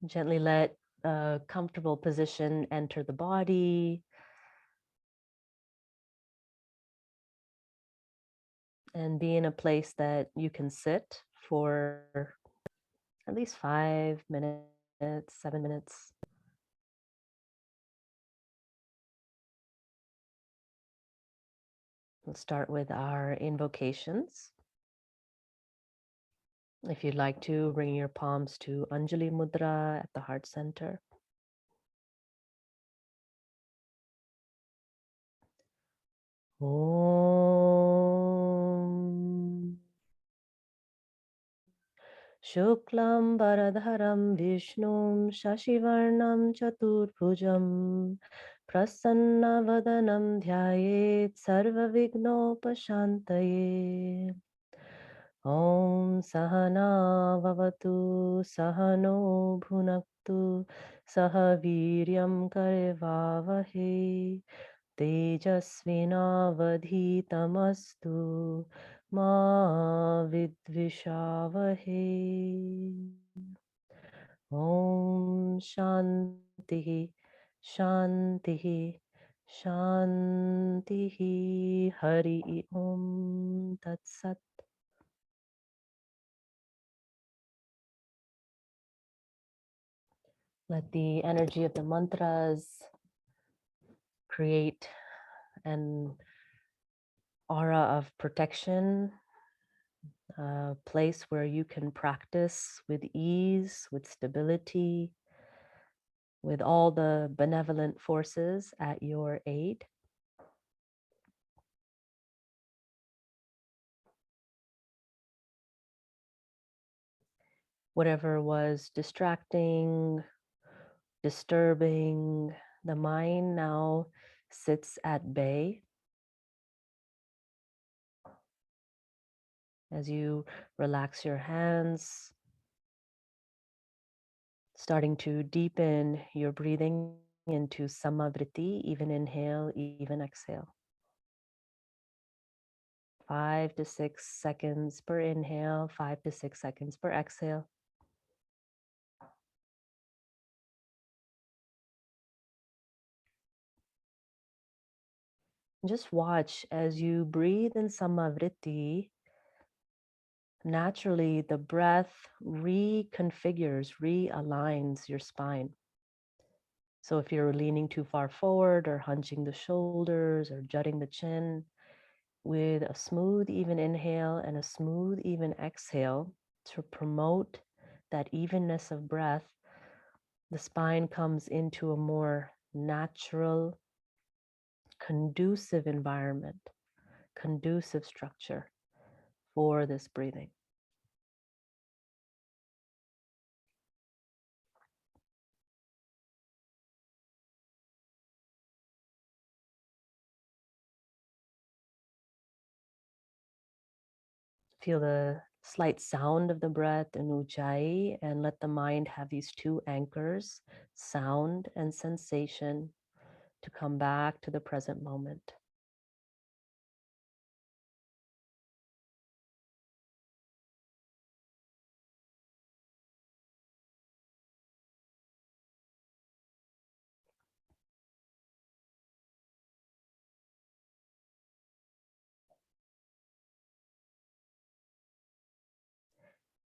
Gently let a comfortable position enter the body. And be in a place that you can sit for at least 5 minutes, 7 minutes. We'll start with our invocations. If you'd like to, bring your palms to Anjali Mudra at the heart center. Om Shuklam Baradharam Vishnum Shashivarnam Chaturbhujam Prasannavadanam Dhyayet Sarvavighnopashantaye. Om Sahana Vavatu Sahano Bhunaktu Sahaviryam Karevavahe Tejasvinavadhitamastu Ma Vidvishavahe. Om Shanti Shanti Shanti Hari Om Tat Sat. Let the energy of the mantras create an aura of protection, a place where you can practice with ease, with stability, with all the benevolent forces at your aid. Whatever was distracting, disturbing the mind now sits at bay. As you relax your hands, starting to deepen your breathing into samavriti, even inhale, even exhale. 5 to 6 seconds per inhale, 5 to 6 seconds per exhale. Just watch as you breathe in samavriti. Naturally, the breath reconfigures, realigns your spine. So if you're leaning too far forward or hunching the shoulders or jutting the chin, with a smooth, even inhale and a smooth, even exhale to promote that evenness of breath, the spine comes into a more natural, conducive environment, conducive structure for this breathing. Feel the slight sound of the breath in Ujjayi and let the mind have these two anchors, sound and sensation, to come back to the present moment.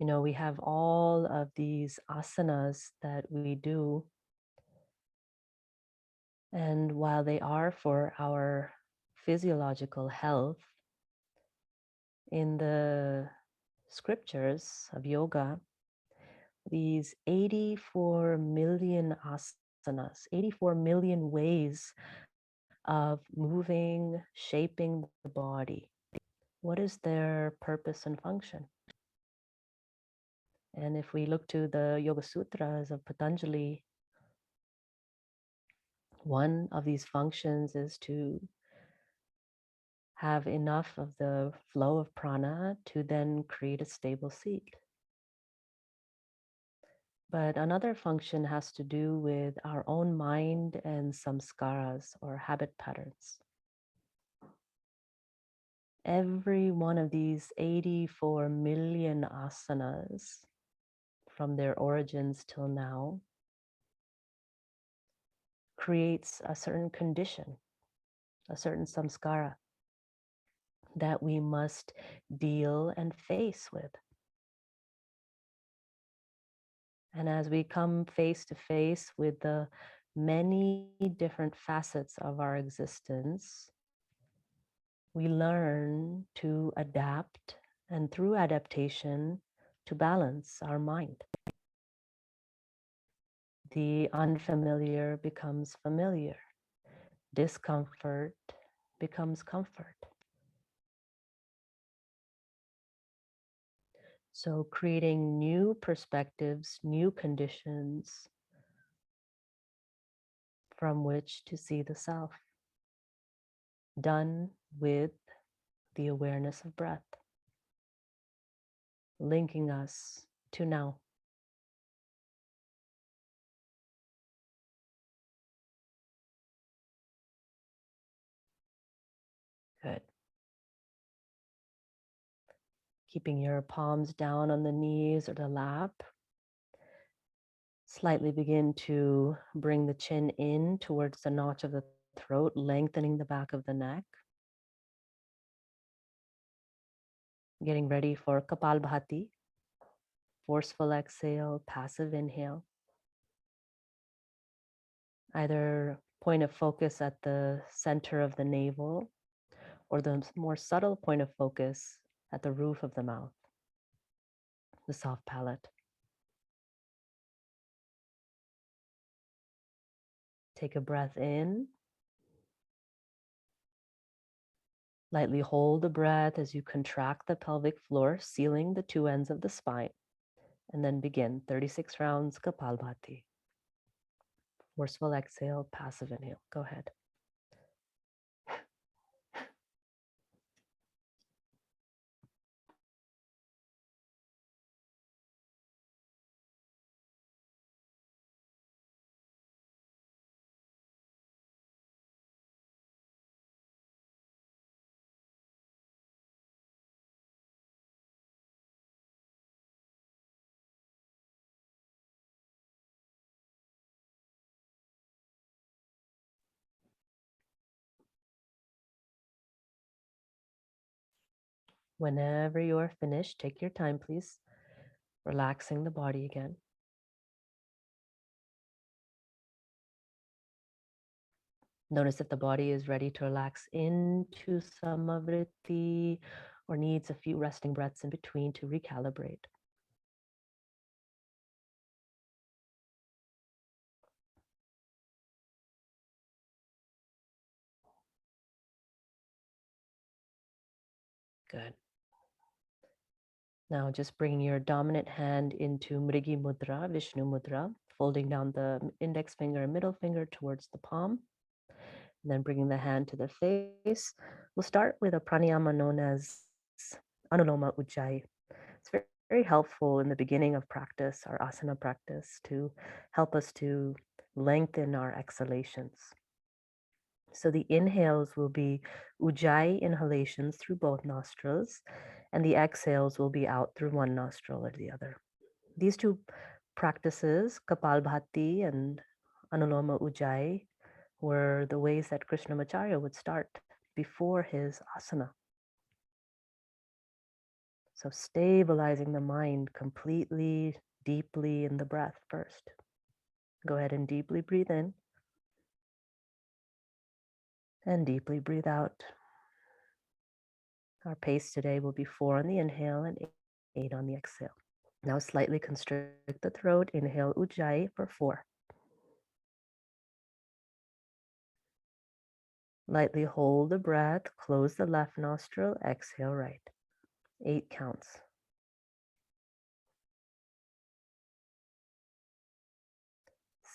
You know, we have all of these asanas that we do. And while they are for our physiological health, in the scriptures of yoga, these 84 million asanas, 84 million ways of moving, shaping the body. What is their purpose and function? And if we look to the Yoga Sutras of Patanjali, one of these functions is to have enough of the flow of prana to then create a stable seat. But another function has to do with our own mind and samskaras or habit patterns. Every one of these 84 million asanas, from their origins till now creates a certain condition, a certain samskara that we must deal and face with. And as we come face to face with the many different facets of our existence, we learn to adapt, and through adaptation, to balance our mind. The unfamiliar becomes familiar. Discomfort becomes comfort. So creating new perspectives, new conditions from which to see the self, done with the awareness of breath, linking us to now. Good. Keeping your palms down on the knees or the lap. Slightly begin to bring the chin in towards the notch of the throat, lengthening the back of the neck. Getting ready for Kapalbhati. Forceful exhale, passive inhale. Either point of focus at the center of the navel or the more subtle point of focus at the roof of the mouth, the soft palate. Take a breath in. Lightly hold the breath as you contract the pelvic floor, sealing the two ends of the spine. And then begin 36 rounds Kapalbhati. Forceful exhale, passive inhale. Go ahead. Whenever you are finished, take your time, please. Relaxing the body again. Notice if the body is ready to relax into samavriti or needs a few resting breaths in between to recalibrate. Good. Now just bringing your dominant hand into Mrigi Mudra, Vishnu Mudra, folding down the index finger and middle finger towards the palm. And then bringing the hand to the face. We'll start with a pranayama known as Anuloma Ujjayi. It's very helpful in the beginning of practice, our asana practice, to help us to lengthen our exhalations. So the inhales will be Ujjayi inhalations through both nostrils, and the exhales will be out through one nostril or the other. These two practices, Kapalbhati and Anuloma Ujjayi, were the ways that Krishnamacharya would start before his asana. So stabilizing the mind completely, deeply in the breath first. Go ahead and deeply breathe in and deeply breathe out. Our pace today will be 4 on the inhale and 8 on the exhale. Now slightly constrict the throat. Inhale Ujjayi for 4. Lightly hold the breath. Close the left nostril. Exhale right. 8 counts.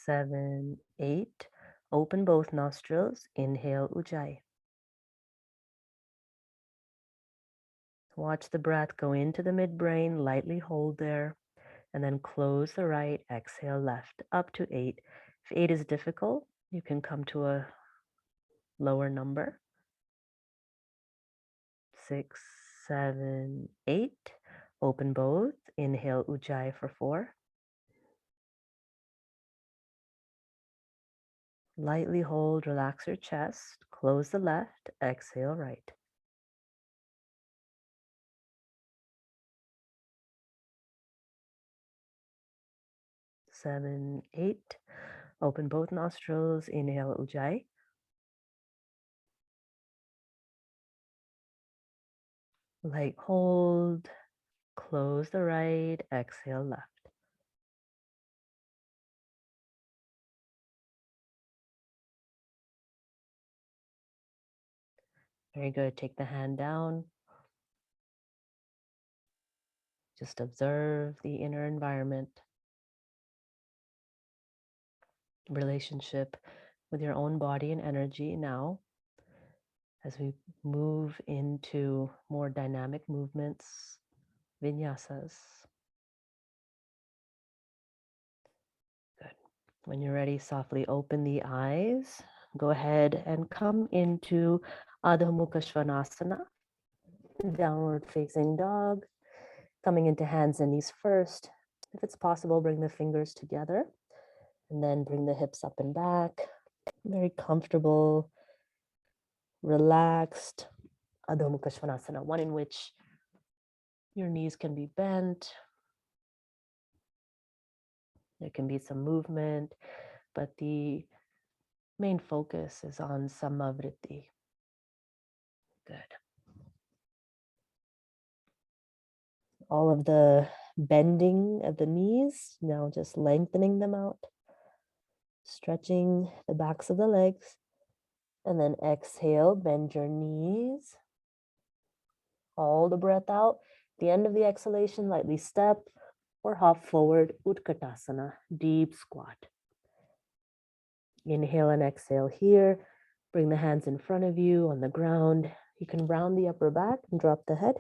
7, 8. Open both nostrils. Inhale Ujjayi. Watch the breath go into the midbrain. Lightly hold there. And then close the right. Exhale left. Up to 8. If 8 is difficult, you can come to a lower number. 6, 7, 8. Open both. Inhale Ujjayi for 4. Lightly hold, relax your chest, close the left, exhale right. 7, 8. Open both nostrils, inhale Ujjayi. Light hold, close the right, exhale left. Very good. Take the hand down. Just observe the inner environment, relationship with your own body and energy now as we move into more dynamic movements, vinyasas. Good. When you're ready, softly open the eyes. Go ahead and come into Adho Mukha Svanasana, downward facing dog. Coming into hands and knees first. If it's possible, bring the fingers together and then bring the hips up and back. Very comfortable, relaxed Adho Mukha Svanasana, one in which your knees can be bent. There can be some movement, but the main focus is on Samavriti. Good. All of the bending of the knees, now just lengthening them out, stretching the backs of the legs, and then exhale, bend your knees. Hold the breath out. At the end of the exhalation, lightly step or hop forward, Utkatasana, deep squat. Inhale and exhale here. Bring the hands in front of you on the ground. You can round the upper back and drop the head.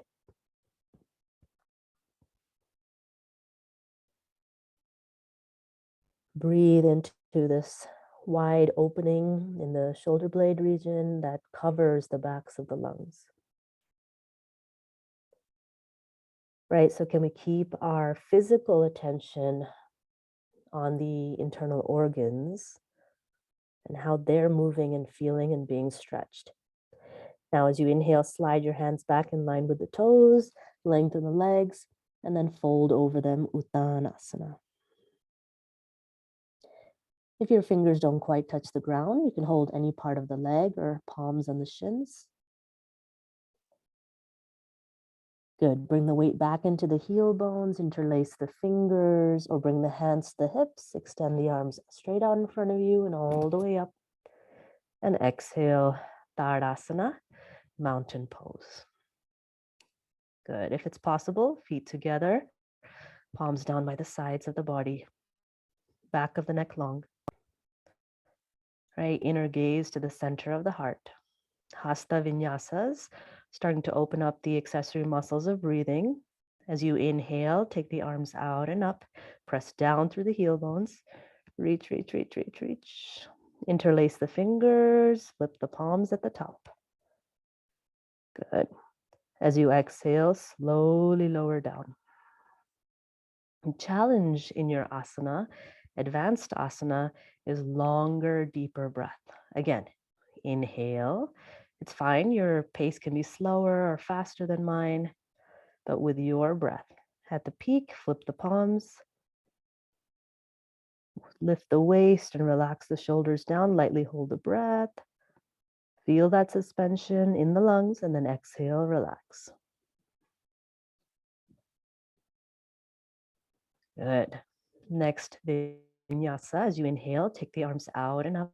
Breathe into this wide opening in the shoulder blade region that covers the backs of the lungs. Right, so can we keep our physical attention on the internal organs and how they're moving and feeling and being stretched? Now, as you inhale, slide your hands back in line with the toes, lengthen the legs, and then fold over them, Uttanasana. If your fingers don't quite touch the ground, you can hold any part of the leg or palms on the shins. Good. Bring the weight back into the heel bones, interlace the fingers, or bring the hands to the hips. Extend the arms straight out in front of you and all the way up. And exhale, Tadasana, mountain pose. Good. If it's possible, feet together, palms down by the sides of the body, back of the neck long. Right, inner gaze to the center of the heart. Hasta vinyasas, starting to open up the accessory muscles of breathing. As you inhale, take the arms out and up, press down through the heel bones. Reach, reach, reach, reach, reach. Interlace the fingers, flip the palms at the top. Good. As you exhale, slowly lower down. Challenge in your asana, advanced asana, is longer, deeper breath. Again, inhale. It's fine. Your pace can be slower or faster than mine, but with your breath. At the peak, flip the palms, lift the waist and relax the shoulders down. Lightly hold the breath. Feel that suspension in the lungs and then exhale, relax. Good. Next vinyasa, as you inhale, take the arms out and up,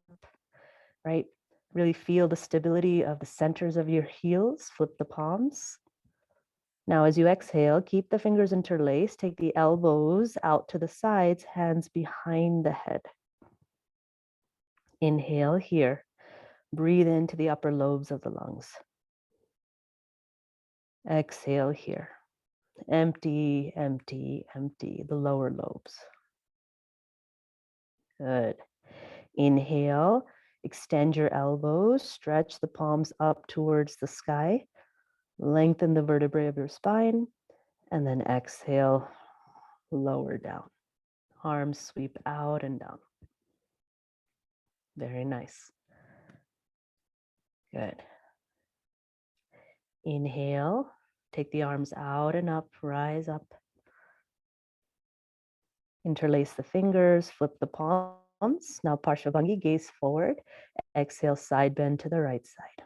right? Really feel the stability of the centers of your heels. Flip the palms. Now, as you exhale, keep the fingers interlaced. Take the elbows out to the sides, hands behind the head. Inhale here. Breathe into the upper lobes of the lungs. Exhale here. Empty, empty, empty the lower lobes. Good. Inhale, extend your elbows, stretch the palms up towards the sky, lengthen the vertebrae of your spine, and then exhale, lower down. Arms sweep out and down. Very nice. Good. Inhale, take the arms out and up, rise up. Interlace the fingers, flip the palms. Now Parshabhangi, gaze forward. Exhale, side bend to the right side.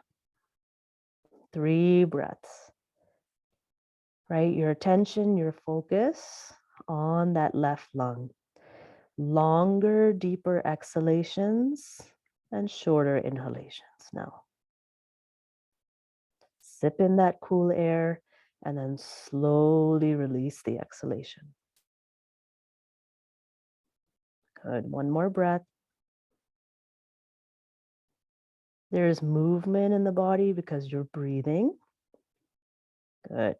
3 breaths. Right, your attention, your focus on that left lung. Longer, deeper exhalations and shorter inhalations now. Sip in that cool air and then slowly release the exhalation. Good. One more breath. There is movement in the body because you're breathing. Good.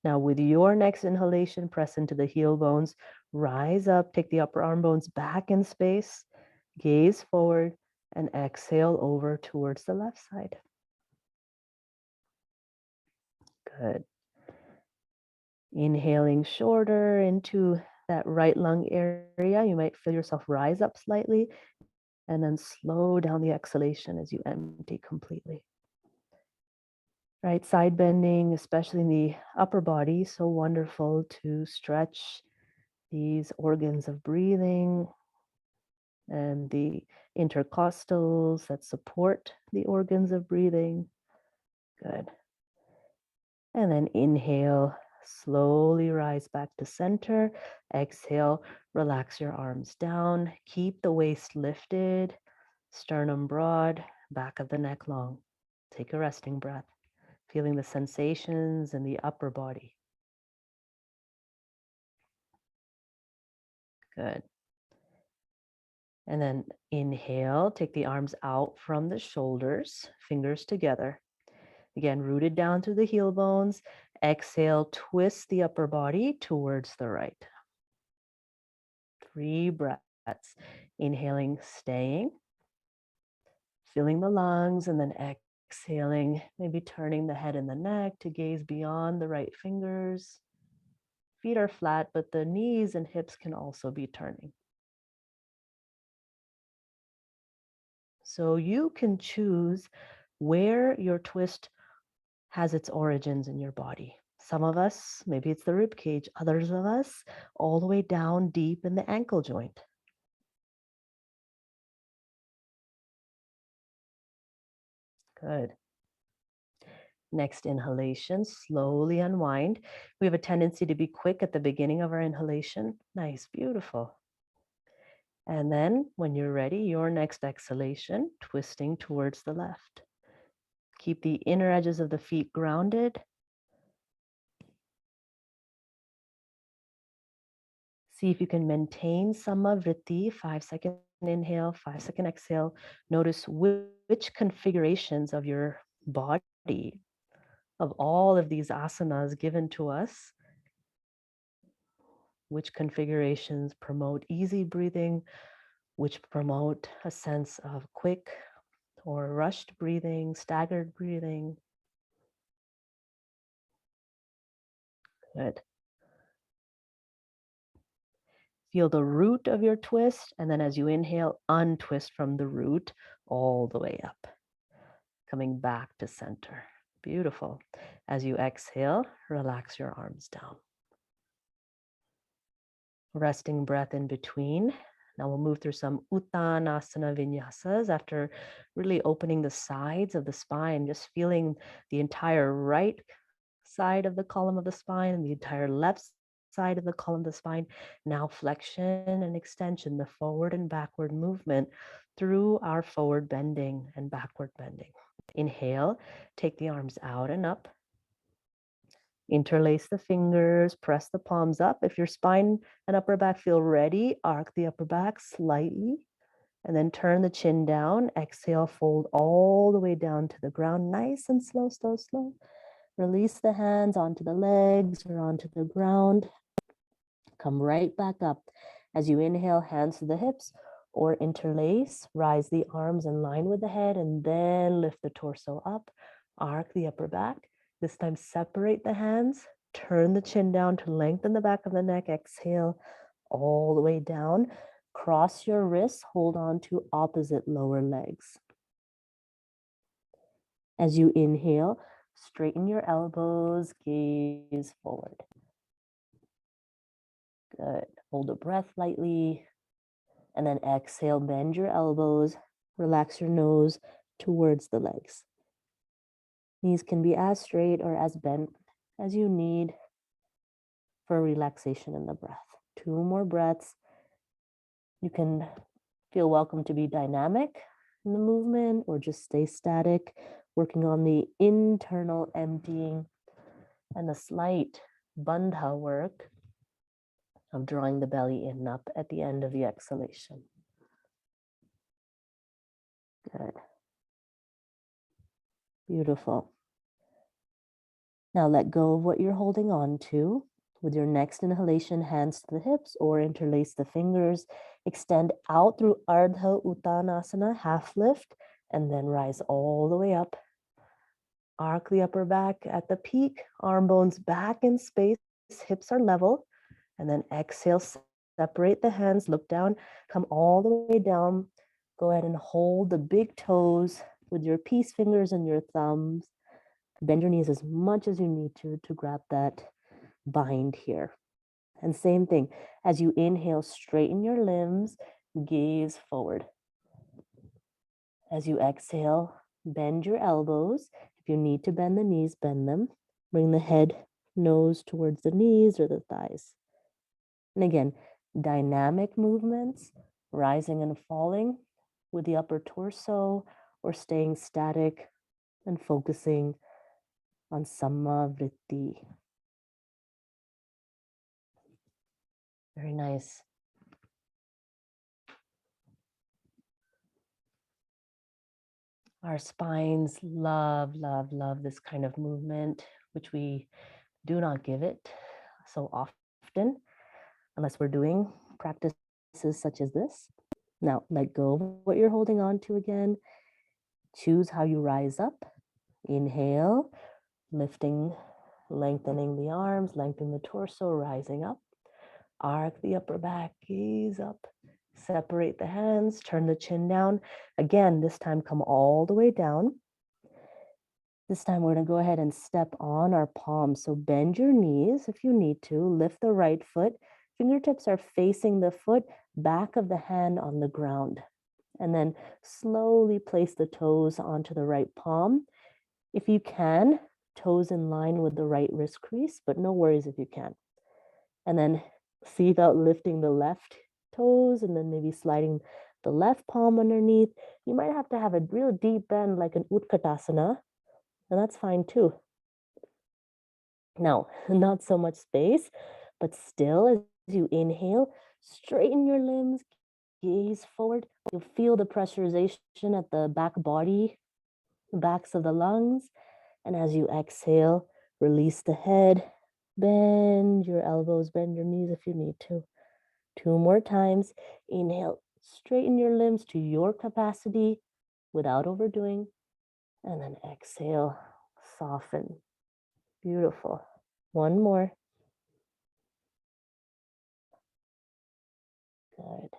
Now, with your next inhalation, press into the heel bones, rise up, take the upper arm bones back in space, gaze forward, and exhale over towards the left side. Good. Inhaling shorter into that right lung area. You might feel yourself rise up slightly and then slow down the exhalation as you empty completely. Right, side bending, especially in the upper body, so wonderful to stretch these organs of breathing and the intercostals that support the organs of breathing. Good. And then inhale, slowly rise back to center. Exhale, relax your arms down. Keep the waist lifted, sternum broad, back of the neck long. Take a resting breath, feeling the sensations in the upper body. Good. And then inhale, take the arms out from the shoulders, fingers together. Again, rooted down through the heel bones. Exhale, twist the upper body towards the right. 3 breaths. Inhaling, staying, filling the lungs, and then exhaling, maybe turning the head and the neck to gaze beyond the right fingers. Feet are flat, but the knees and hips can also be turning. So you can choose where your twist has its origins in your body. Some of us, maybe it's the rib cage, others of us, all the way down deep in the ankle joint. Good. Next inhalation, slowly unwind. We have a tendency to be quick at the beginning of our inhalation. Nice, beautiful. And then when you're ready, your next exhalation, twisting towards the left. Keep the inner edges of the feet grounded. See if you can maintain samavritti, 5-second inhale, 5-second exhale. Notice which configurations of your body, of all of these asanas given to us, which configurations promote easy breathing, which promote a sense of quick or rushed breathing, staggered breathing. Good. Feel the root of your twist, and then as you inhale, untwist from the root all the way up, coming back to center. Beautiful. As you exhale, relax your arms down. Resting breath in between. Now we'll move through some uttanasana vinyasas after really opening the sides of the spine, just feeling the entire right side of the column of the spine and the entire left side of the column of the spine. Now flexion and extension, the forward and backward movement through our forward bending and backward bending. Inhale, take the arms out and up. Interlace the fingers, press the palms up. If your spine and upper back feel ready, arc the upper back slightly, and then turn the chin down. Exhale, fold all the way down to the ground. Nice and slow, slow, slow. Release the hands onto the legs or onto the ground. Come right back up. As you inhale, hands to the hips or interlace. Rise the arms in line with the head and then lift the torso up. Arc the upper back. This time, separate the hands. Turn the chin down to lengthen the back of the neck. Exhale all the way down. Cross your wrists, hold on to opposite lower legs. As you inhale, straighten your elbows, gaze forward. Good. Hold a breath lightly. And then exhale, bend your elbows, relax your nose towards the legs. Knees can be as straight or as bent as you need for relaxation in the breath. 2 more breaths. You can feel welcome to be dynamic in the movement or just stay static, working on the internal emptying and the slight bandha work of drawing the belly in and up at the end of the exhalation. Good. Beautiful. Now let go of what you're holding on to. With your next inhalation, hands to the hips or interlace the fingers. Extend out through Ardha Uttanasana, half lift, and then rise all the way up. Arc the upper back at the peak, arm bones back in space, hips are level. And then exhale, separate the hands, look down, come all the way down. Go ahead and hold the big toes with your peace fingers and your thumbs. Bend your knees as much as you need to grab that bind here. And same thing, as you inhale, straighten your limbs, gaze forward. As you exhale, bend your elbows. If you need to bend the knees, bend them. Bring the head, nose towards the knees or the thighs. And again, dynamic movements, rising and falling with the upper torso or staying static and focusing on Samavritti. Very nice. Our spines love, love, love this kind of movement, which we do not give it so often, unless we're doing practices such as this. Now, let go of what you're holding on to again. Choose how you rise up. Inhale, lifting, lengthening the arms, lengthen the torso, rising up. Arc the upper back, gaze up. Separate the hands, turn the chin down. Again, this time come all the way down. This time we're going to go ahead and step on our palms. So bend your knees if you need to. Lift the right foot. Fingertips are facing the foot, back of the hand on the ground. And then slowly place the toes onto the right palm. If you can, toes in line with the right wrist crease, but no worries if you can't. And then see about lifting the left toes and then maybe sliding the left palm underneath. You might have to have a real deep bend like an Utkatasana, and that's fine too. Now, not so much space, but still as you inhale, straighten your limbs, gaze forward. You'll feel the pressurization at the back body, the backs of the lungs. And as you exhale, release the head, bend your elbows, bend your knees if you need to. 2 more times. Inhale, straighten your limbs to your capacity without overdoing. And then exhale, soften. Beautiful. 1 more. Good.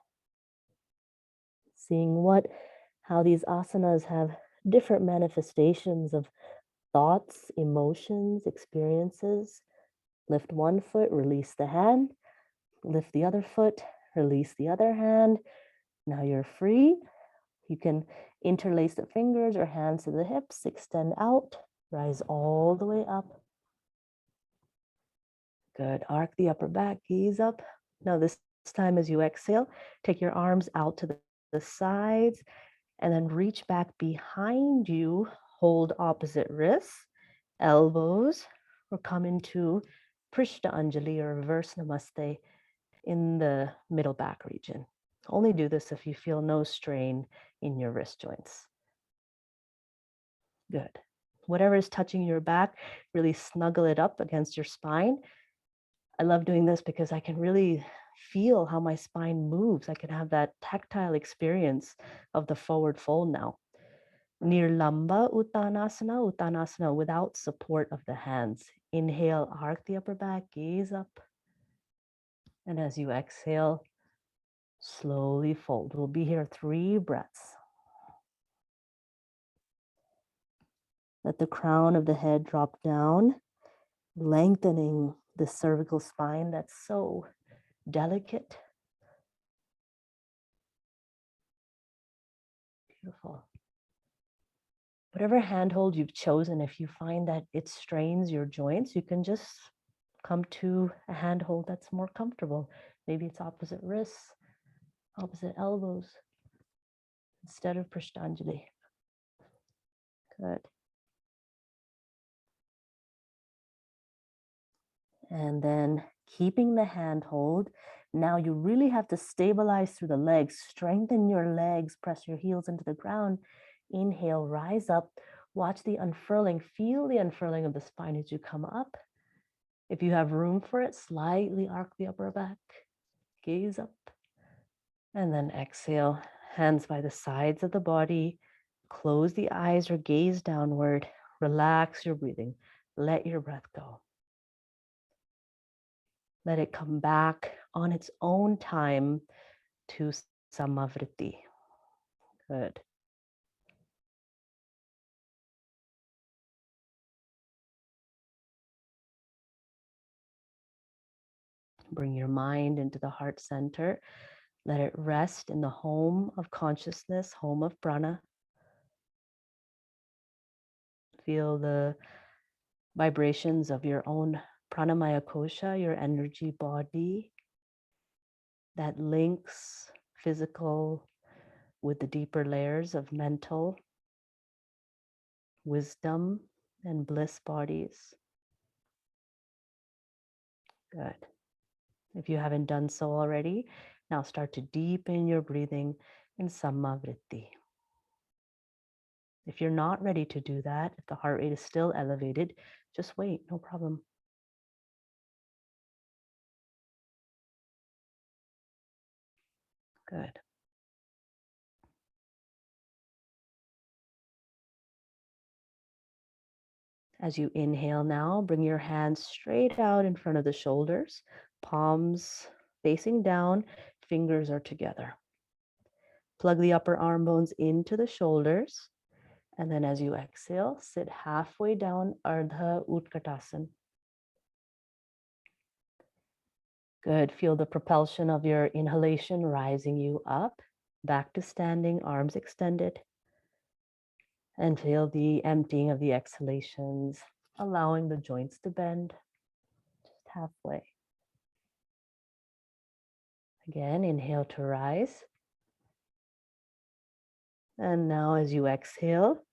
Seeing how these asanas have different manifestations of thoughts, emotions, experiences. Lift one foot, release the hand. Lift the other foot, release the other hand. Now you're free. You can interlace the fingers or hands to the hips, extend out, rise all the way up. Good. Arc the upper back, gaze up. Now this time as you exhale, take your arms out to the sides and then reach back behind you. Hold opposite wrists, elbows, or come into Prishta Anjali or reverse Namaste in the middle back region. Only do this if you feel no strain in your wrist joints. Good. Whatever is touching your back, really snuggle it up against your spine. I love doing this because I can really feel how my spine moves. I can have that tactile experience of the forward fold now. Nirlamba Uttanasana, Uttanasana without support of the hands. Inhale, arc the upper back, gaze up. And as you exhale, Slowly fold. We'll be here 3 breaths. Let the crown of the head drop down, lengthening the cervical spine that's so delicate. Beautiful. Whatever handhold you've chosen, if you find that it strains your joints, you can just come to a handhold that's more comfortable. Maybe it's opposite wrists, opposite elbows, instead of Prashtanjali. Good. And then keeping the handhold, now you really have to stabilize through the legs, strengthen your legs, press your heels into the ground. Inhale, rise up, watch the unfurling, feel the unfurling of the spine as you come up. If you have room for it, slightly arc the upper back, gaze up, and then exhale, hands by the sides of the body, close the eyes or gaze downward, relax your breathing, let your breath go. Let it come back on its own time to Samavriti. Good. Bring your mind into the heart center. Let it rest in the home of consciousness, home of prana. Feel the vibrations of your own pranamaya kosha, your energy body that links physical with the deeper layers of mental, wisdom, and bliss bodies. Good. If you haven't done so already, now start to deepen your breathing in Samavriti. If you're not ready to do that, if the heart rate is still elevated, just wait, no problem. Good. As you inhale now, bring your hands straight out in front of the shoulders, palms facing down, fingers are together. Plug the upper arm bones into the shoulders. And then as you exhale, sit halfway down, Ardha Utkatasana. Good. Feel the propulsion of your inhalation rising you up, back to standing, arms extended. And feel the emptying of the exhalations, allowing the joints to bend just halfway. Again, inhale to rise. And now as you exhale,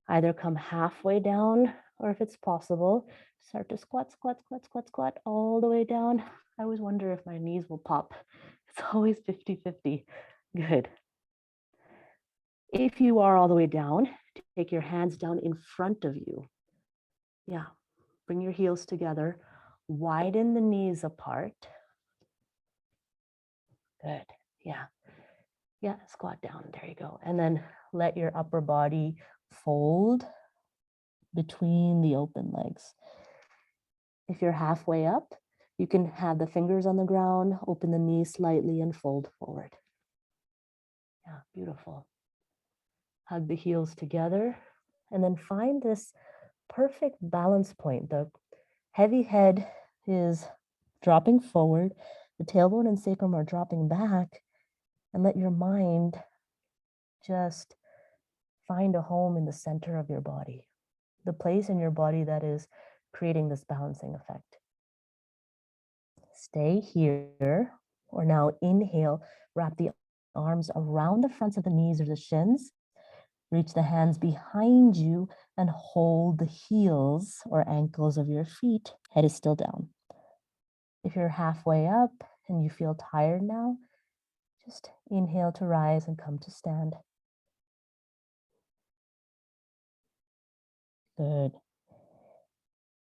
either come halfway down, or if it's possible, start to squat, squat, squat, squat, squat all the way down. I always wonder if my knees will pop. It's always 50-50. Good. If you are all the way down, take your hands down in front of you. Yeah, bring your heels together. Widen the knees apart. Good. Yeah. Yeah, squat down. There you go. And then let your upper body fold between the open legs. If you're halfway up, you can have the fingers on the ground, open the knees slightly and fold forward. Yeah, beautiful. Hug the heels together and then find this perfect balance point. The heavy head is dropping forward, the tailbone and sacrum are dropping back, and let your mind just find a home in the center of your body, the place in your body that is creating this balancing effect. Stay here, or now inhale, wrap the arms around the fronts of the knees or the shins, reach the hands behind you and hold the heels or ankles of your feet, head is still down. If you're halfway up and you feel tired now, just inhale to rise and come to stand. Good.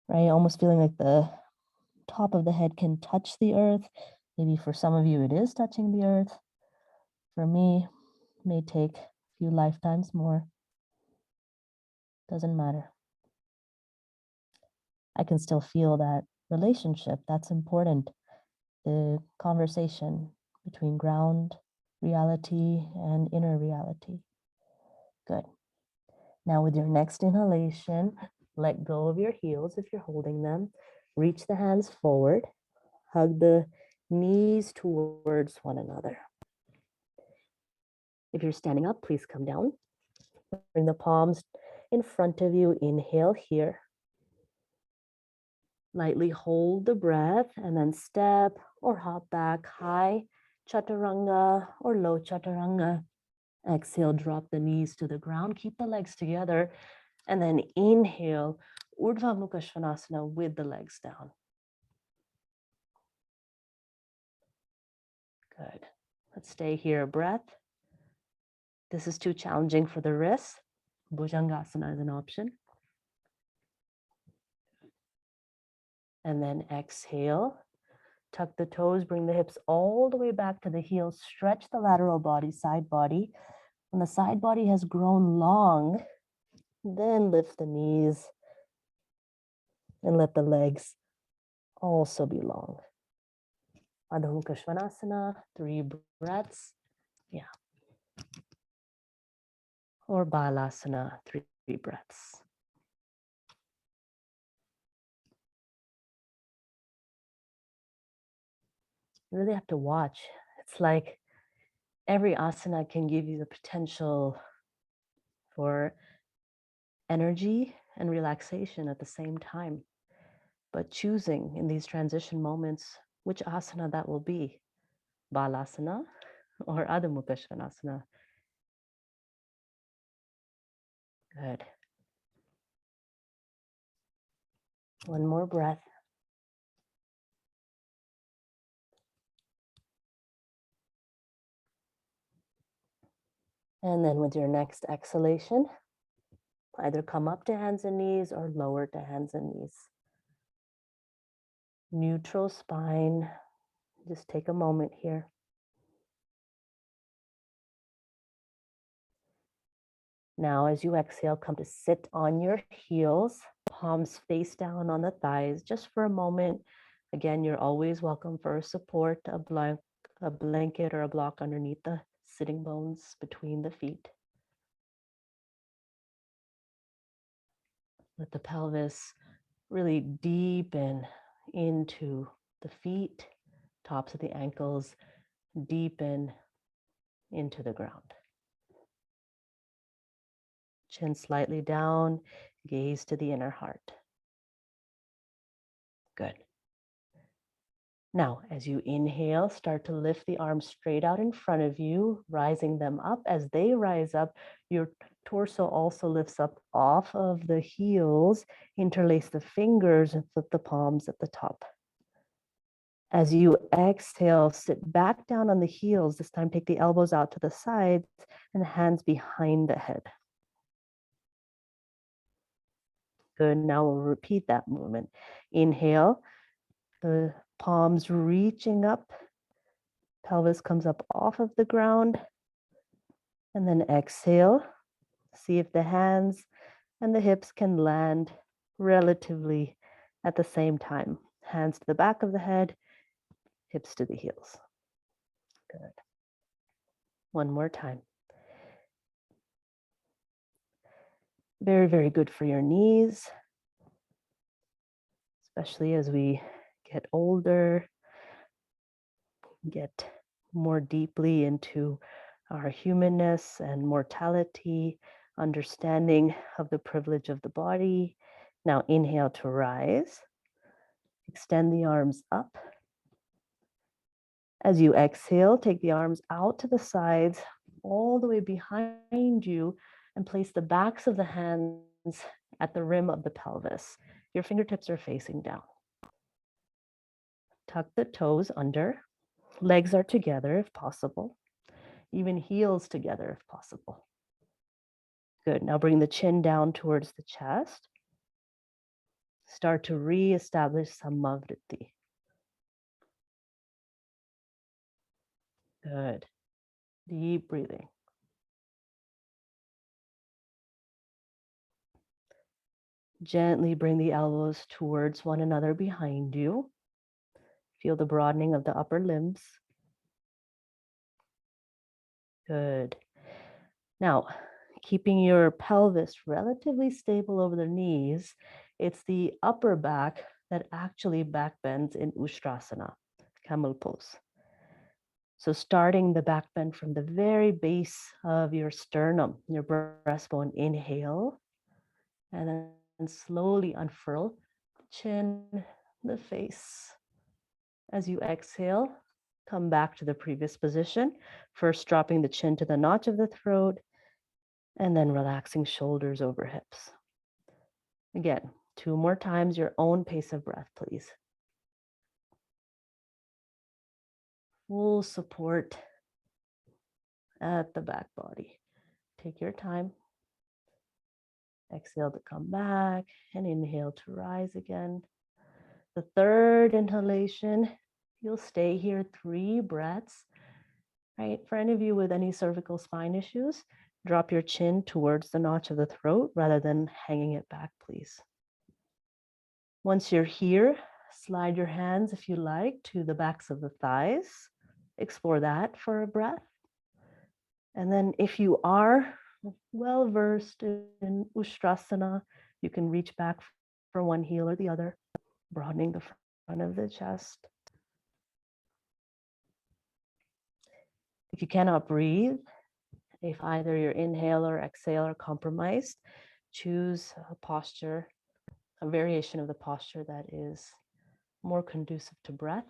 Right, almost feeling like the top of the head can touch the earth. Maybe for some of you it is touching the earth. For me, it may take a few lifetimes more. Doesn't matter. I can still feel that relationship. That's important. The conversation between ground reality and inner reality. Good. Now with your next inhalation, let go of your heels if you're holding them. Reach the hands forward. Hug the knees towards one another. If you're standing up, please come down. Bring the palms in front of you. Inhale here. Lightly hold the breath and then step or hop back high chaturanga or low chaturanga. Exhale, drop the knees to the ground. Keep the legs together. And then inhale, Urdhva Mukha Svanasana with the legs down. Good. Let's stay here. Breath. This is too challenging for the wrists. Bhujangasana is an option. And then exhale. Tuck the toes, bring the hips all the way back to the heels. Stretch the lateral body, side body. When the side body has grown long, then lift the knees and let the legs also be long. Ardha Mukha Svanasana, 3 breaths. Yeah. Or Balasana, 3 breaths. You really have to watch. It's like every asana can give you the potential for energy and relaxation at the same time. But choosing in these transition moments which asana that will be, Balasana or Ardha Mukha Svanasana. Good. One more breath. And then with your next exhalation, either come up to hands and knees or lower to hands and knees. Neutral spine. Just take a moment here. Now, as you exhale, come to sit on your heels, palms face down on the thighs, just for a moment. Again, you're always welcome for support, a blanket or a block underneath the sitting bones between the feet. Let the pelvis really deepen into the feet, tops of the ankles, deepen into the ground. Chin slightly down, gaze to the inner heart. Good. Now, as you inhale, start to lift the arms straight out in front of you, rising them up. As they rise up, your torso also lifts up off of the heels, interlace the fingers and flip the palms at the top. As you exhale, sit back down on the heels. This time, take the elbows out to the sides and the hands behind the head. Good. Now we'll repeat that movement. Inhale, the palms reaching up, pelvis comes up off of the ground. And then exhale, see if the hands and the hips can land relatively at the same time. Hands to the back of the head, hips to the heels. Good. One more time. Very, very good for your knees, especially as we get older, get more deeply into our humanness and mortality, understanding of the privilege of the body. Now inhale to rise. Extend the arms up. As you exhale, take the arms out to the sides, all the way behind you, and place the backs of the hands at the rim of the pelvis. Your fingertips are facing down. Tuck the toes under. Legs are together if possible. Even heels together if possible. Good. Now bring the chin down towards the chest. Start to re-establish Samavritti. Good. Deep breathing. Gently bring the elbows towards one another behind you. Feel the broadening of the upper limbs. Good. Now, keeping your pelvis relatively stable over the knees, it's the upper back that actually back bends in Ustrasana, camel pose. So starting the back bend from the very base of your sternum, your breastbone, inhale, and then slowly unfurl the chin, the face. As you exhale, come back to the previous position, first dropping the chin to the notch of the throat, and then relaxing shoulders over hips. Again, 2 more times, your own pace of breath, please. Full support at the back body. Take your time. Exhale to come back and inhale to rise again. The third inhalation, you'll stay here 3 breaths, right? For any of you with any cervical spine issues, drop your chin towards the notch of the throat rather than hanging it back, please. Once you're here, slide your hands, if you like, to the backs of the thighs. Explore that for a breath. And then if you are well versed in Ustrasana, you can reach back for one heel or the other, broadening the front of the chest. If you cannot breathe, if either your inhale or exhale are compromised, choose a posture, a variation of the posture that is more conducive to breath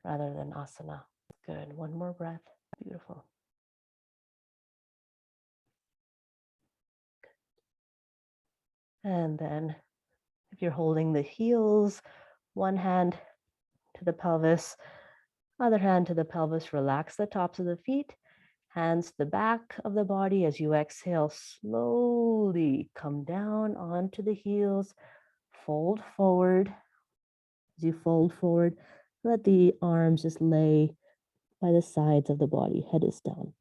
rather than asana. Good. One more breath. Beautiful. And then if you're holding the heels, one hand to the pelvis, other hand to the pelvis, relax the tops of the feet, hands to the back of the body. As you exhale, slowly come down onto the heels, fold forward. As you fold forward, let the arms just lay by the sides of the body, head is down.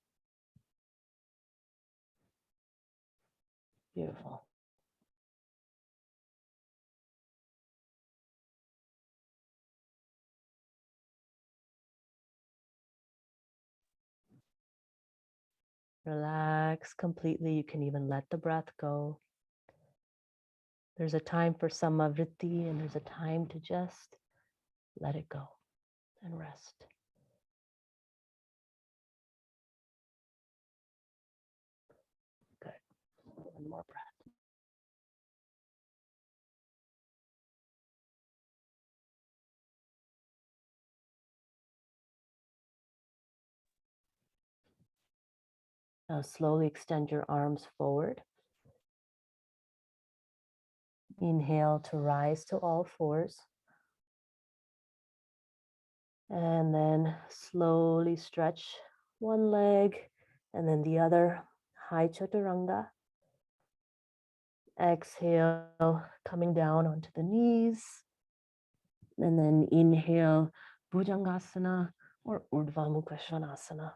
Beautiful. Relax completely. You can even let the breath go. There's a time for samavritti and there's a time to just let it go and rest. Good. One more breath. Now slowly extend your arms forward. Inhale to rise to all fours. And then slowly stretch one leg and then the other. High chaturanga. Exhale, coming down onto the knees. And then inhale, Bhujangasana or Urdhva Mukha Svanasana.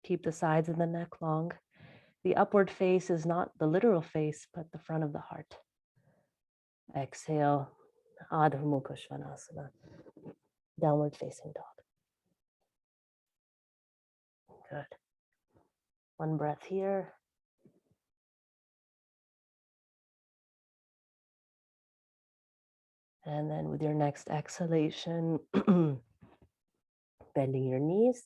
Keep the sides of the neck long. The upward face is not the literal face, but the front of the heart. Exhale, Adho Mukha Svanasana, downward facing dog. Good. One breath here. And then with your next exhalation, bending your knees,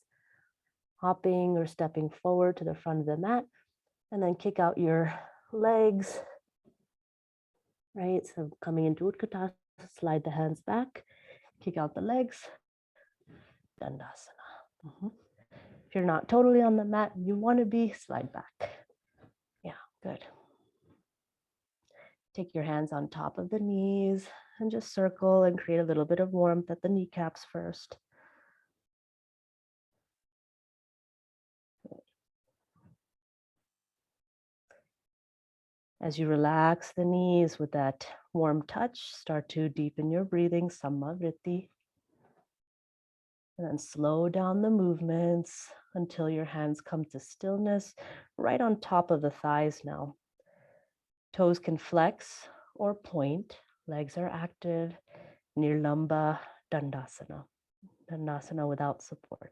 hopping or stepping forward to the front of the mat, and then kick out your legs, right? So coming into Utkatasana, slide the hands back, kick out the legs, Dandasana. If you're not totally on the mat, you want to be, slide back. Yeah, good. Take your hands on top of the knees and just circle and create a little bit of warmth at the kneecaps first. As you relax the knees with that warm touch, start to deepen your breathing, samavritti. And then slow down the movements until your hands come to stillness right on top of the thighs now. Toes can flex or point. Legs are active. Nirlamba Dandasana. Dandasana without support.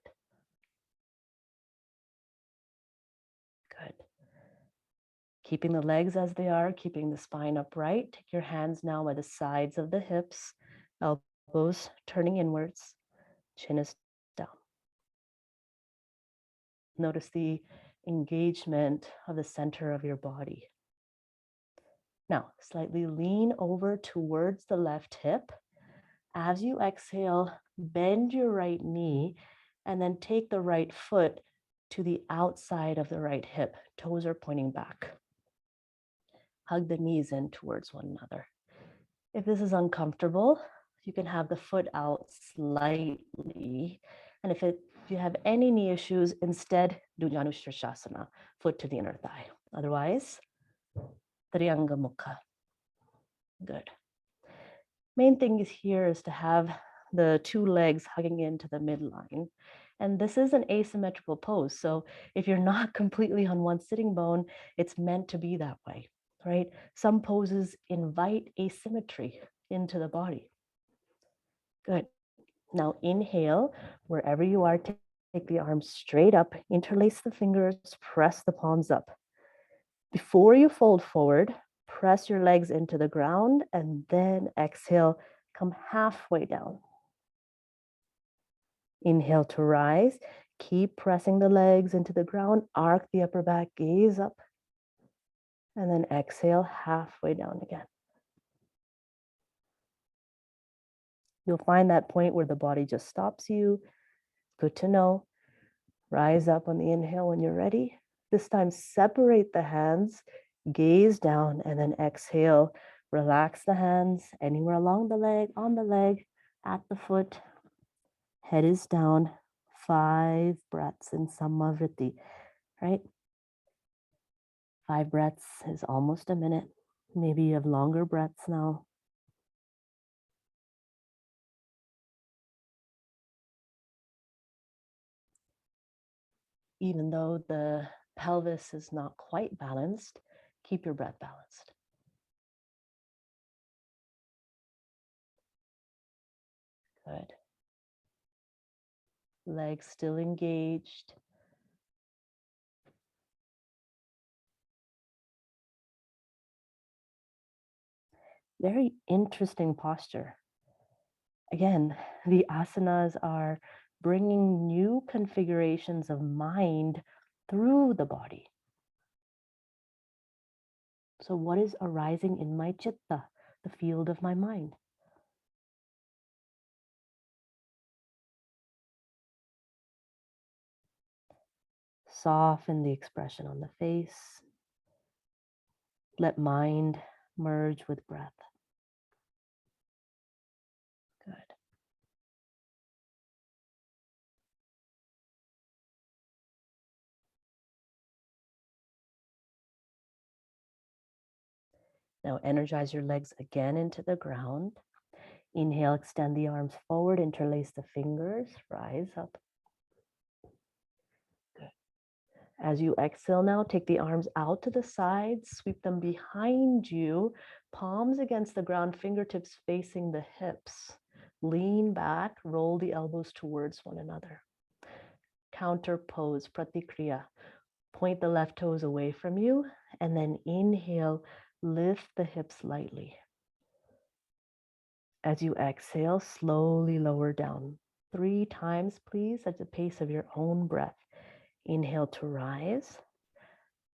Keeping the legs as they are, keeping the spine upright. Take your hands now by the sides of the hips, elbows turning inwards, chin is down. Notice the engagement of the center of your body. Now, slightly lean over towards the left hip. As you exhale, bend your right knee and then take the right foot to the outside of the right hip. Toes are pointing back. Hug the knees in towards one another. If this is uncomfortable, you can have the foot out slightly. And if you have any knee issues, instead do Janushirshasana, foot to the inner thigh. Otherwise, Triyanga Mukha. Good. Main thing is here is to have the two legs hugging into the midline. And this is an asymmetrical pose. So if you're not completely on one sitting bone, it's meant to be that way, right? Some poses invite asymmetry into the body. Good. Now inhale, wherever you are, take the arms straight up, interlace the fingers, press the palms up. Before you fold forward, press your legs into the ground and then exhale, come halfway down. Inhale to rise, keep pressing the legs into the ground, arc the upper back, gaze up, and then exhale halfway down again. You'll find that point where the body just stops you. Good to know. Rise up on the inhale when you're ready. This time, separate the hands, gaze down, and then exhale. Relax the hands anywhere along the leg, on the leg, at the foot. Head is down. 5 breaths in Samavritti, right? 5 breaths is almost a minute. Maybe you have longer breaths now. Even though the pelvis is not quite balanced, keep your breath balanced. Good. Legs still engaged. Very interesting posture. Again, the asanas are bringing new configurations of mind through the body. So what is arising in my chitta, the field of my mind? Soften the expression on the face. Let mind merge with breath. Good. Now energize your legs again into the ground. Inhale, extend the arms forward, interlace the fingers, rise up. Good. As you exhale now, take the arms out to the sides, sweep them behind you, palms against the ground, fingertips facing the hips. Lean back, roll the elbows towards one another. Counter pose, pratikriya. Point the left toes away from you, and then inhale, lift the hips lightly. As you exhale, slowly lower down. 3 times, please, at the pace of your own breath. Inhale to rise,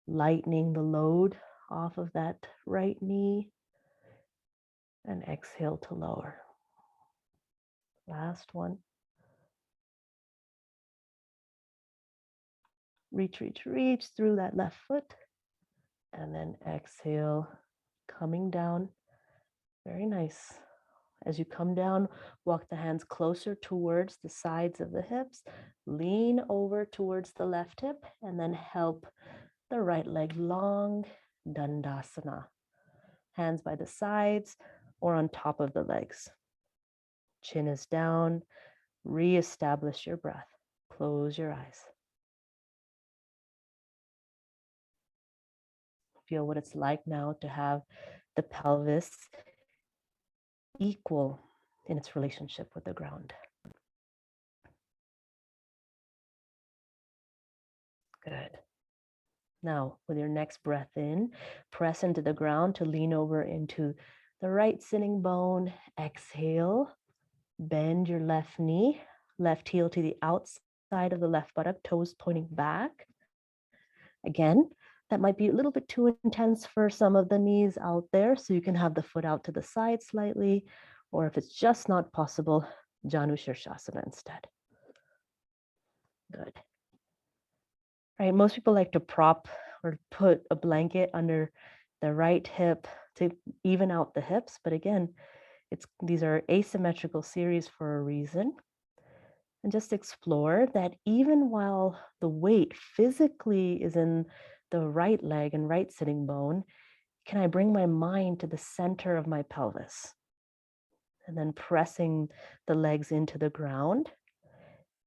lightening the load off of that right knee, and exhale to lower. Last one. Reach, reach, reach through that left foot, and then exhale, coming down. Very nice. As you come down, walk the hands closer towards the sides of the hips, lean over towards the left hip, and then help the right leg long, Dandasana. Hands by the sides or on top of the legs. Chin is down. Reestablish your breath. Close your eyes. Feel what it's like now to have the pelvis equal in its relationship with the ground. Good. Now, with your next breath in, press into the ground to lean over into the right sitting bone. Exhale, bend your left knee, left heel to the outside of the left buttock, toes pointing back. Again, that might be a little bit too intense for some of the knees out there, so you can have the foot out to the side slightly, or if it's just not possible, Janu Shirshasana instead. Good. Right, most people like to prop or put a blanket under the right hip to even out the hips, but again, these are asymmetrical series for a reason. And just explore that even while the weight physically is in the right leg and right sitting bone, can I bring my mind to the center of my pelvis? And then pressing the legs into the ground.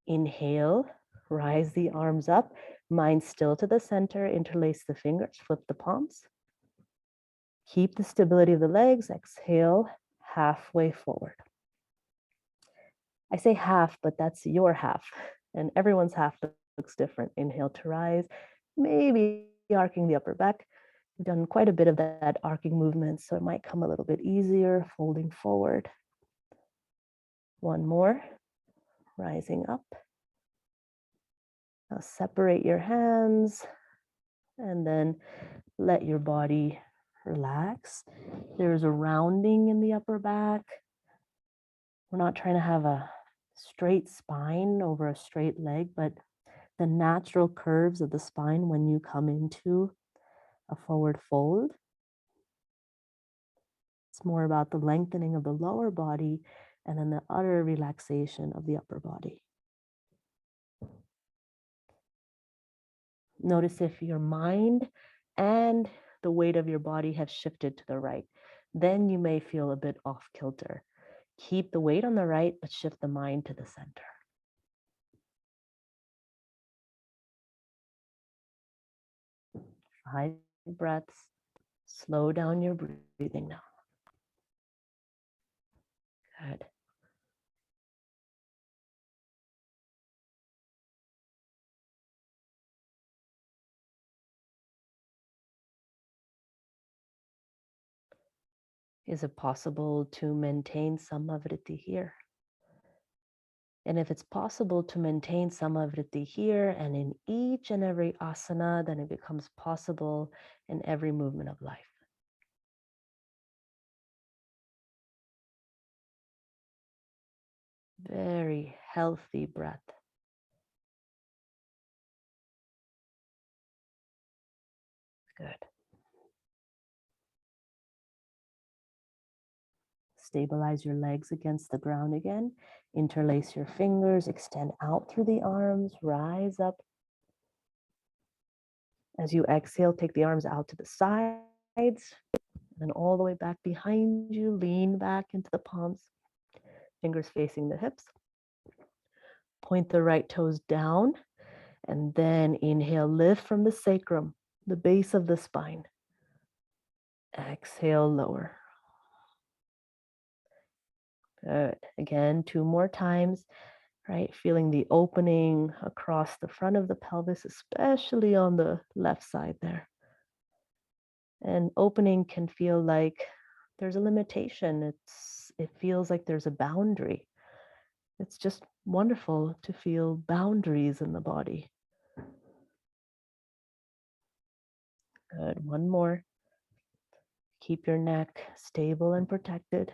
Inhale, rise the arms up, mind still to the center, interlace the fingers, flip the palms. Keep the stability of the legs, exhale, halfway forward. I say half, but that's your half, and everyone's half looks different. Inhale to rise, maybe arcing the upper back. We've done quite a bit of that arcing movement, so it might come a little bit easier, folding forward. One more, rising up. Now separate your hands and then let your body relax. There's a rounding in the upper back. We're not trying to have a straight spine over a straight leg, but the natural curves of the spine when you come into a forward fold. It's more about the lengthening of the lower body and then the utter relaxation of the upper body. Notice if your mind and the weight of your body have shifted to the right. Then you may feel a bit off kilter. Keep the weight on the right, but shift the mind to the center. 5 breaths. Slow down your breathing now. Good. Is it possible to maintain samavriti here? And if it's possible to maintain samavriti here and in each and every asana, then it becomes possible in every movement of life. Very healthy breath. Good. Stabilize your legs against the ground again. Interlace your fingers, extend out through the arms, rise up. As you exhale, take the arms out to the sides, and then all the way back behind you, lean back into the palms, fingers facing the hips. Point the right toes down, and then inhale, lift from the sacrum, the base of the spine. Exhale, lower. Good. Again, 2 more times, right? Feeling the opening across the front of the pelvis, especially on the left side there. And opening can feel like there's a limitation. It feels like there's a boundary. It's just wonderful to feel boundaries in the body. Good. One more. Keep your neck stable and protected.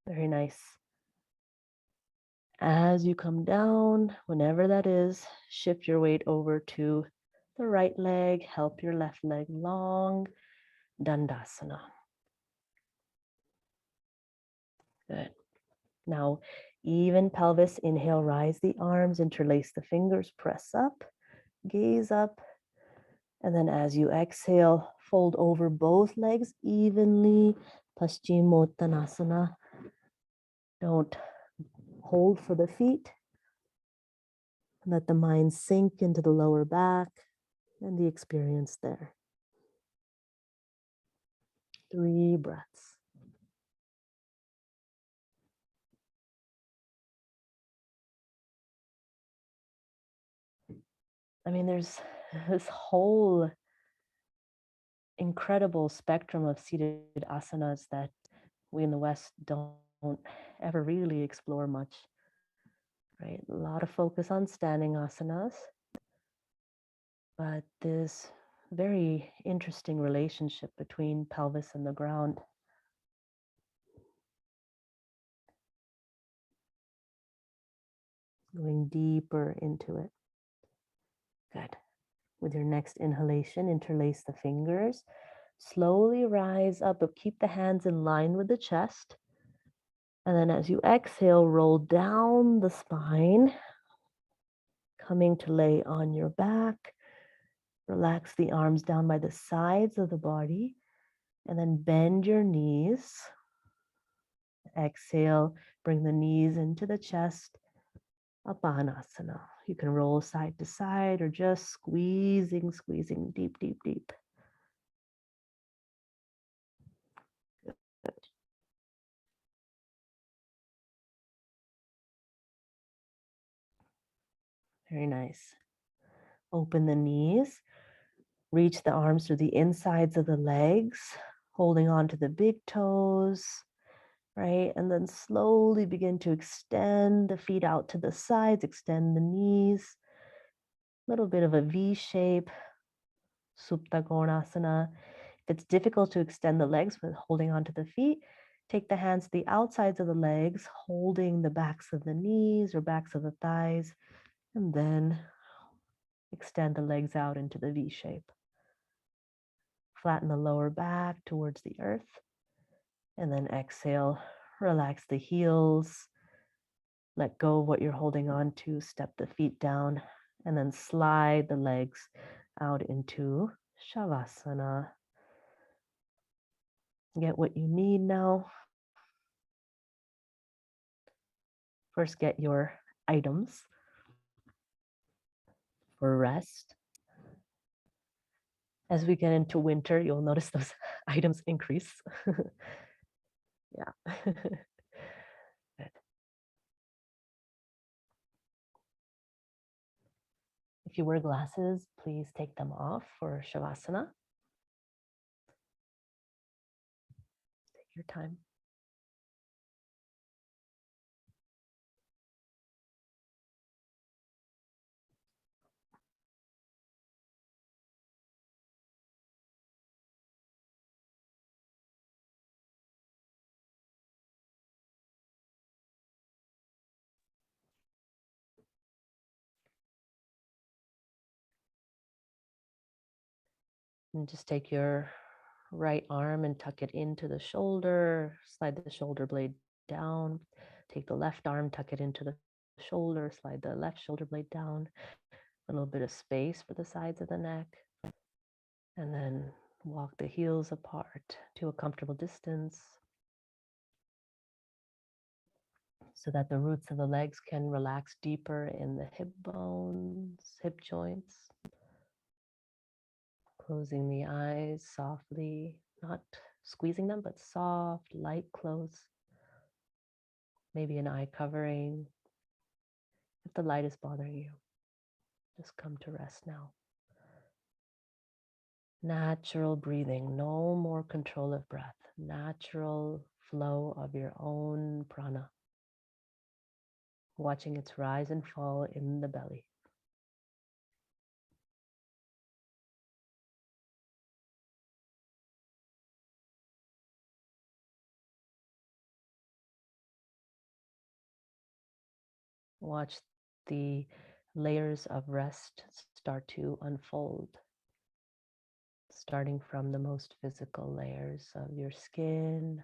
Very nice. As you come down, whenever that is, shift your weight over to the right leg, help your left leg long, Dandasana. Good. Now, even pelvis, inhale, rise the arms, interlace the fingers, press up, gaze up. And then as you exhale, fold over both legs evenly, Paschimottanasana. Don't hold for the feet. Let the mind sink into the lower back and the experience there. 3 breaths. I mean, there's this whole incredible spectrum of seated asanas that we in the West don't ever really explore much, right? A lot of focus on standing asanas, but this very interesting relationship between pelvis and the ground. Going deeper into it. Good. With your next inhalation, interlace the fingers. Slowly rise up, but keep the hands in line with the chest. And then as you exhale, roll down the spine, coming to lay on your back. Relax the arms down by the sides of the body, and then bend your knees. Exhale, bring the knees into the chest. Apanasana. You can roll side to side or just squeezing deep, deep, deep. Good. Very nice. Open the knees. Reach the arms through the insides of the legs, holding on to the big toes, right? And then slowly begin to extend the feet out to the sides, extend the knees. Little bit of a V shape, Supta Gonasana. If it's difficult to extend the legs with holding onto the feet, take the hands to the outsides of the legs, holding the backs of the knees or backs of the thighs, and then extend the legs out into the V shape. Flatten the lower back towards the earth, and then exhale, relax the heels, let go of what you're holding on to, step the feet down, and then slide the legs out into Shavasana. Get what you need now. First, get your items for rest. As we get into winter, you'll notice those items increase. Yeah. Good. If you wear glasses, please take them off for Shavasana. Take your time. And just take your right arm and tuck it into the shoulder, slide the shoulder blade down. Take the left arm, tuck it into the shoulder, slide the left shoulder blade down. A little bit of space for the sides of the neck. And then walk the heels apart to a comfortable distance so that the roots of the legs can relax deeper in the hip bones, hip joints. Closing the eyes softly, not squeezing them, but soft, light close. Maybe an eye covering. If the light is bothering you, just come to rest now. Natural breathing, no more control of breath. Natural flow of your own prana. Watching its rise and fall in the belly. Watch the layers of rest start to unfold, starting from the most physical layers of your skin,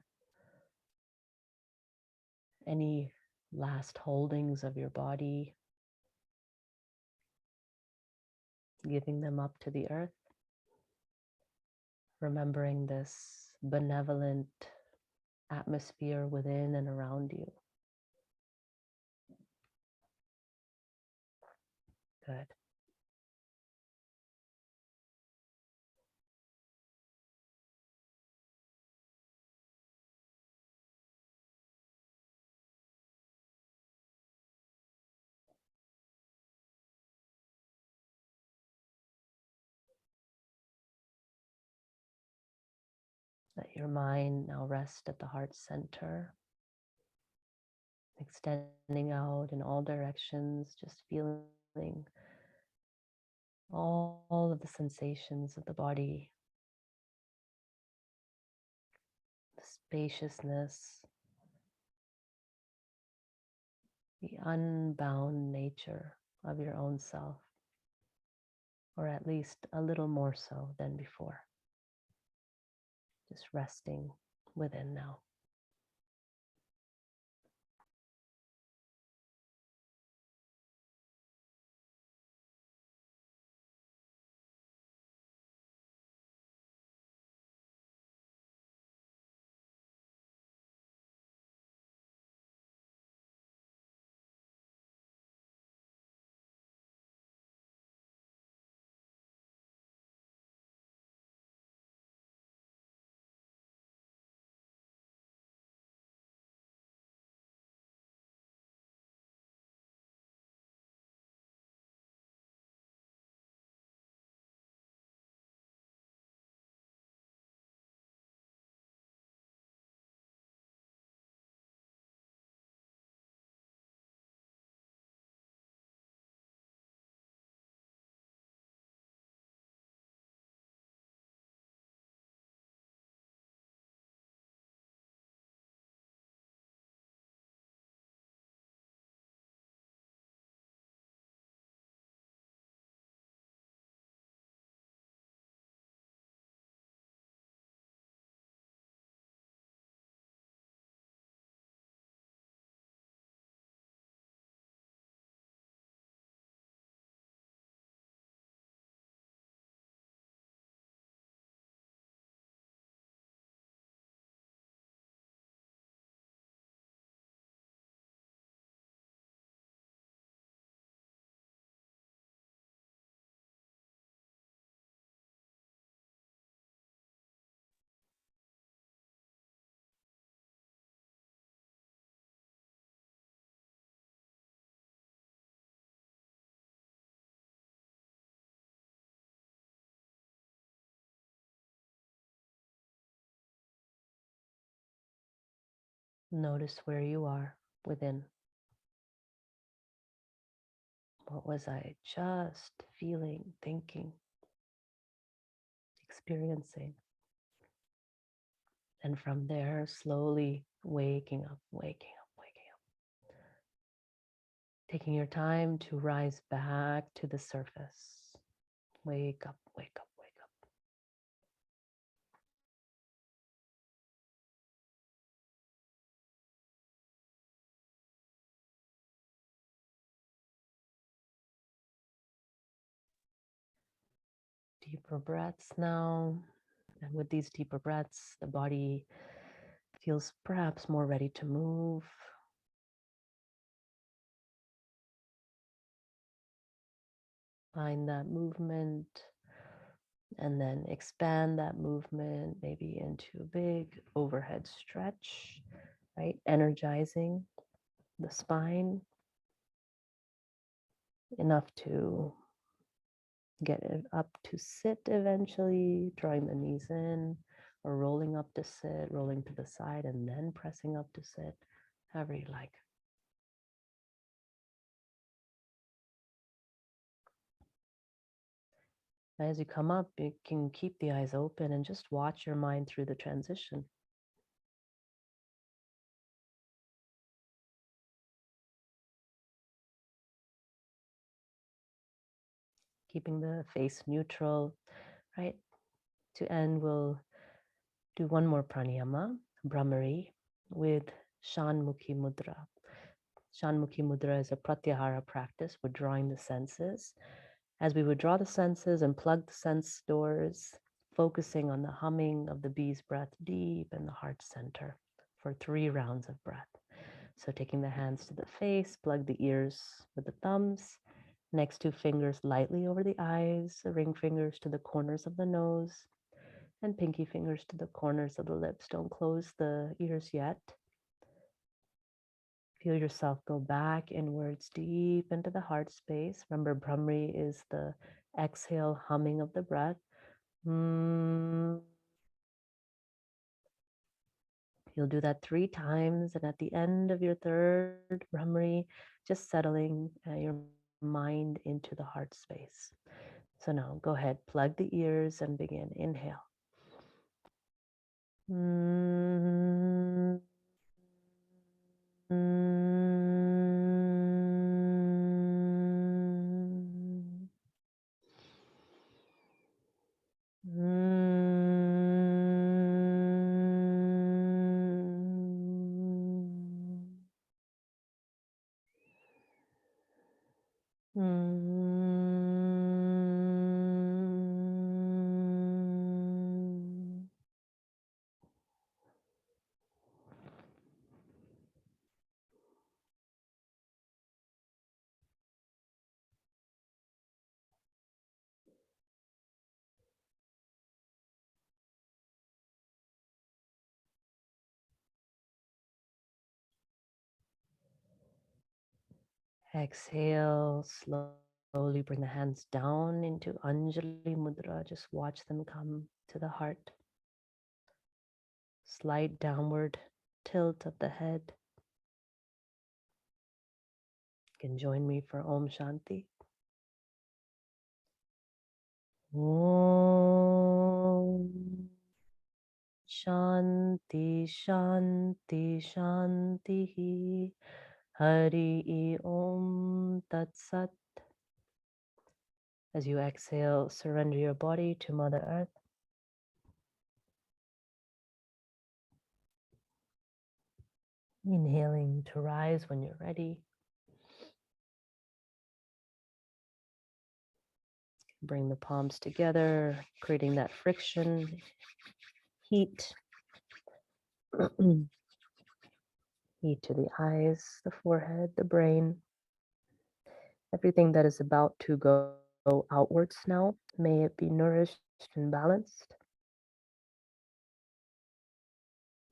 any last holdings of your body, giving them up to the earth, remembering this benevolent atmosphere within and around you. Good. Let your mind now rest at the heart center, extending out in all directions, just feeling all of the sensations of the body, the spaciousness, the unbound nature of your own self, or at least a little more so than before. Just resting within now. Notice where you are within. What was I just feeling, thinking, experiencing? And from there, slowly waking up, waking up, waking up. Taking your time to rise back to the surface. Wake up, wake up, wake up. Deeper breaths now. And with these deeper breaths, the body feels perhaps more ready to move. Find that movement and then expand that movement maybe into a big overhead stretch, right? Energizing the spine enough to get it up to sit eventually, drawing the knees in, or rolling up to sit, rolling to the side, and then pressing up to sit, however you like. As you come up, you can keep the eyes open and just watch your mind through the transition. Keeping the face neutral, right? To end, we'll do one more pranayama, Brahmari, with Shanmukhi Mudra. Shanmukhi Mudra is a pratyahara practice. We're drawing the senses. As we would draw the senses and plug the sense doors, focusing on the humming of the bee's breath deep in the heart center for 3 rounds of breath. So taking the hands to the face, plug the ears with the thumbs, next 2 fingers lightly over the eyes, the ring fingers to the corners of the nose, and pinky fingers to the corners of the lips. Don't close the ears yet. Feel yourself go back inwards, deep into the heart space. Remember, Brahmari is the exhale humming of the breath. You'll do that 3 times, and at the end of your third Brahmari, just settling your mind into the heart space. So now go ahead, plug the ears and begin. Inhale. Mm. Exhale, slowly bring the hands down into Anjali Mudra. Just watch them come to the heart. Slight downward tilt of the head. You can join me for Om Shanti. Om Shanti Shanti Shanti Hari Om Tat Sat. As you exhale, surrender your body to Mother Earth. Inhaling to rise when you're ready. Bring the palms together, creating that friction, heat. Heat to the eyes, the forehead, the brain. Everything that is about to go outwards now, may it be nourished and balanced.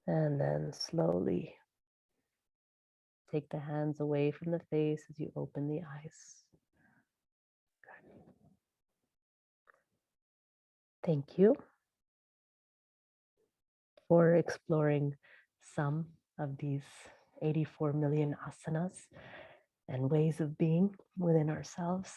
And then slowly take the hands away from the face as you open the eyes. Thank you for exploring some of these 84 million asanas and ways of being within ourselves.